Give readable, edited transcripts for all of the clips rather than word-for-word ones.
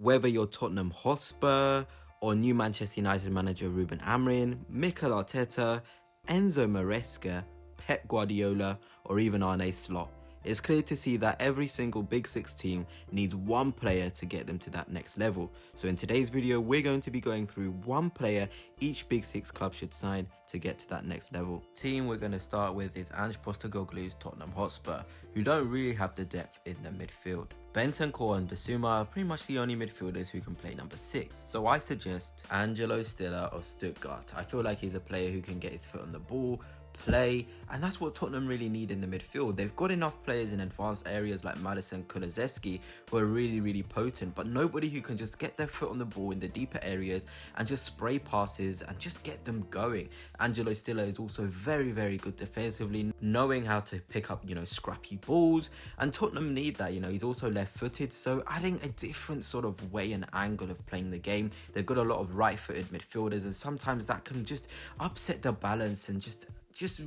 Whether you're Tottenham Hotspur or new Manchester United manager Ruben Amorim, Mikel Arteta, Enzo Maresca, Pep Guardiola, or even Arne Slot, it's clear to see that every single Big Six team needs one player to get them to that next level. So in today's video, we're going to be going through one player each Big Six club should sign to get to that next level. Team we're going to start with is Ange Postecoglou's Tottenham Hotspur, who don't really have the depth in the midfield. Bentancur and Bissouma are pretty much the only midfielders who can play number 6, so I suggest Angelo Stiller of Stuttgart. I feel like he's a player who can get his foot on the ball, play, and that's what Tottenham really need in the midfield. They've got enough players in advanced areas like Madison Kulusevski who are really potent, but nobody who can just get their foot on the ball in the deeper areas and just spray passes and just get them going. Angelo Stiller is also very good defensively, knowing how to pick up, scrappy balls, and Tottenham need that. He's also left-footed, so adding a different sort of way and angle of playing the game. They've got a lot of right-footed midfielders, and sometimes that can just upset the balance and just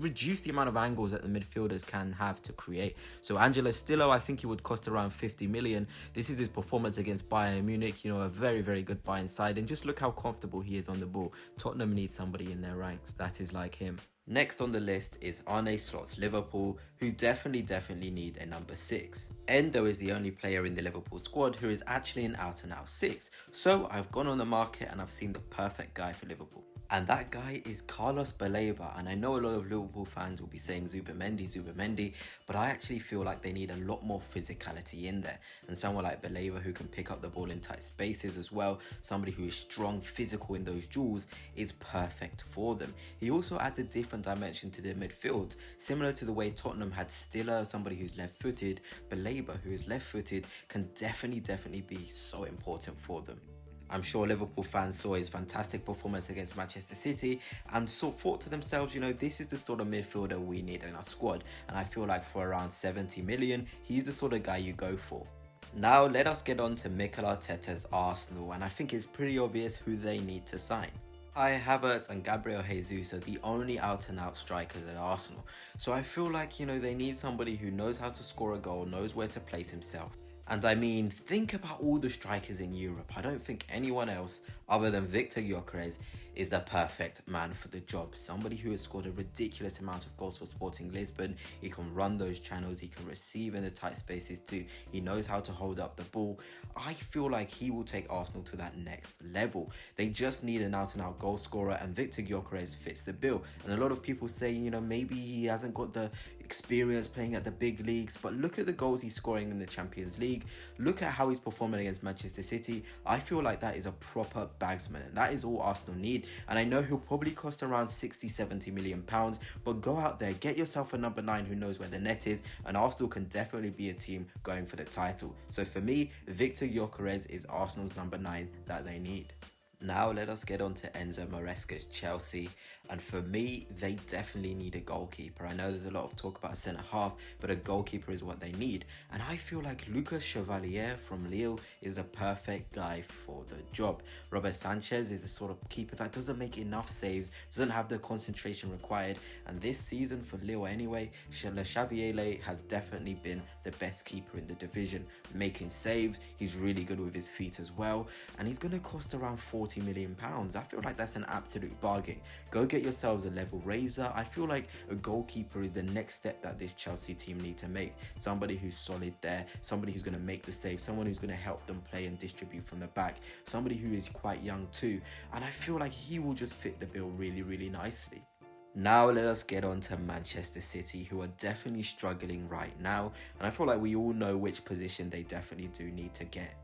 reduce the amount of angles that the midfielders can have to create. So Angelo Stiller, I think he would cost around 50 million. This is his performance against Bayern Munich, a very good Bayern side, and just look how comfortable he is on the ball. Tottenham needs somebody in their ranks that is like him. Next on the list is Arne Slot's Liverpool, who definitely need a number 6. Endo is the only player in the Liverpool squad who is actually an out-and-out 6. So I've gone on the market and I've seen the perfect guy for Liverpool. And that guy is Carlos Baleba. And I know a lot of Liverpool fans will be saying Zubimendi, but I actually feel like they need a lot more physicality in there. And someone like Baleba who can pick up the ball in tight spaces as well, somebody who is strong, physical in those duels, is perfect for them. He also adds a different dimension to the midfield, similar to the way Tottenham had Stiller, somebody who's left-footed. Baleba, who is left-footed, can definitely be so important for them. I'm sure Liverpool fans saw his fantastic performance against Manchester City and thought to themselves, this is the sort of midfielder we need in our squad. And I feel like for around 70 million, he's the sort of guy you go for. Now let us get on to Mikel Arteta's Arsenal, and I think it's pretty obvious who they need to sign. Kai Havertz and Gabriel Jesus are the only out-and-out strikers at Arsenal. So I feel like, they need somebody who knows how to score a goal, knows where to place himself. And I mean, think about all the strikers in Europe. I don't think anyone else other than Victor Gyökeres is the perfect man for the job. Somebody who has scored a ridiculous amount of goals for Sporting Lisbon. He can run those channels, he can receive in the tight spaces too. He knows how to hold up the ball. I feel like he will take Arsenal to that next level. They just need an out-and-out goal scorer, and Victor Gyökeres fits the bill. And a lot of people say, maybe he hasn't got the experience playing at the big leagues, but look at the goals he's scoring in the Champions League. Look at how he's performing against Manchester City. I feel like that is a proper bagsman, and that is all Arsenal need. And I know he'll probably cost around 60-70 million pounds, but go out there, get yourself a number 9 who knows where the net is, and Arsenal can definitely be a team going for the title. So for me, Victor Gyökeres is Arsenal's number 9 that they need. Now let us get on to Enzo Maresca's Chelsea, and for me, they definitely need a goalkeeper. I know there's a lot of talk about a centre-half, but a goalkeeper is what they need, and I feel like Lucas Chevalier from Lille is the perfect guy for the job. Robert Sanchez is the sort of keeper that doesn't make enough saves, doesn't have the concentration required, and this season for Lille anyway, Chevalier has definitely been the best keeper in the division, making saves. He's really good with his feet as well, and he's going to cost around 40 million pounds. I feel like that's an absolute bargain. Go get yourselves a level raiser. I feel like a goalkeeper is the next step that this Chelsea team need to make. Somebody who's solid there, somebody who's going to make the save, someone who's going to help them play and distribute from the back, somebody who is quite young too, and I feel like he will just fit the bill really nicely. Now let us get on to Manchester City, who are definitely struggling right now, and I feel like we all know which position they definitely do need to get.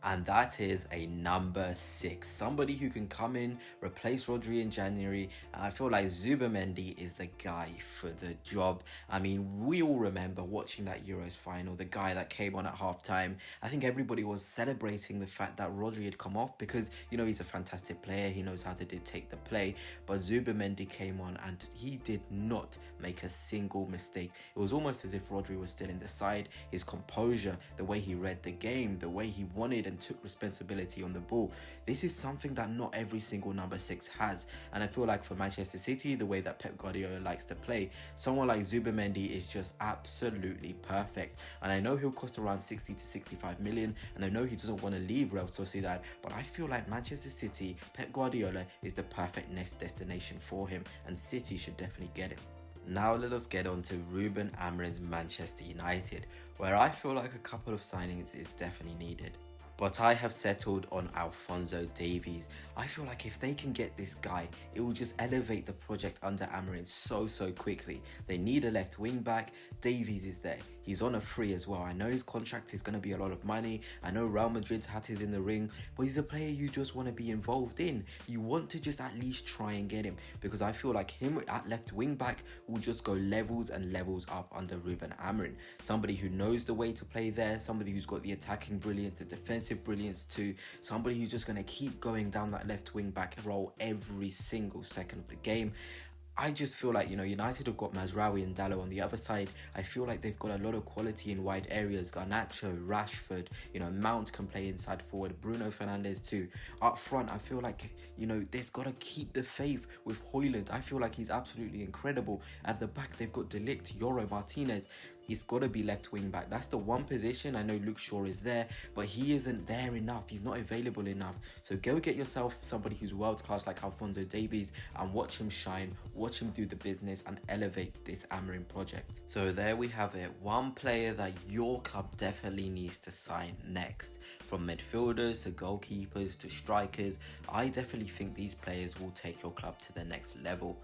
And that is a number 6. Somebody who can come in, replace Rodri in January, and I feel like Zubimendi is the guy for the job. I mean, we all remember watching that Euros final, the guy that came on at halftime. I think everybody was celebrating the fact that Rodri had come off because, he's a fantastic player, he knows how to dictate the play, but Zubimendi came on and he did not make a single mistake. It was almost as if Rodri was still in the side. His composure, the way he read the game, the way he wanted played and took responsibility on the ball. This is something that not every single number 6 has, and I feel like for Manchester City, the way that Pep Guardiola likes to play, someone like Zubimendi is just absolutely perfect. And I know he'll cost around 60 to 65 million, and I know he doesn't want to leave Real Sociedad, but I feel like Manchester City, Pep Guardiola is the perfect next destination for him, and City should definitely get him. Now let us get on to Ruben Amorim's Manchester United, where I feel like a couple of signings is definitely needed. But I have settled on Alphonso Davies. I feel like if they can get this guy, it will just elevate the project under Amorim so quickly. They need a left wing back. Davies is there. He's on a free as well. I know his contract is going to be a lot of money. I know Real Madrid's hat is in the ring, but he's a player you just want to be involved in. You want to just at least try and get him, because I feel like him at left wing back will just go levels and levels up under Ruben Amorim. Somebody who knows the way to play there, somebody who's got the attacking brilliance, the defensive brilliance too, somebody who's just going to keep going down that left wing back role every single second of the game. I just feel like, United have got Mazraoui and Dalot on the other side. I feel like they've got a lot of quality in wide areas. Garnacho, Rashford, Mount can play inside forward. Bruno Fernandes too. Up front, I feel like, they've got to keep the faith with Højlund. I feel like he's absolutely incredible. At the back, they've got De Ligt, Yoro, Martinez. He's got to be left wing back. That's the one position. I know Luke Shaw is there, but he isn't there enough. He's not available enough. So go get yourself somebody who's world class like Alphonso Davies and watch him shine, watch him do the business and elevate this Amorim project. So there we have it. One player that your club definitely needs to sign next. From midfielders to goalkeepers to strikers, I definitely think these players will take your club to the next level.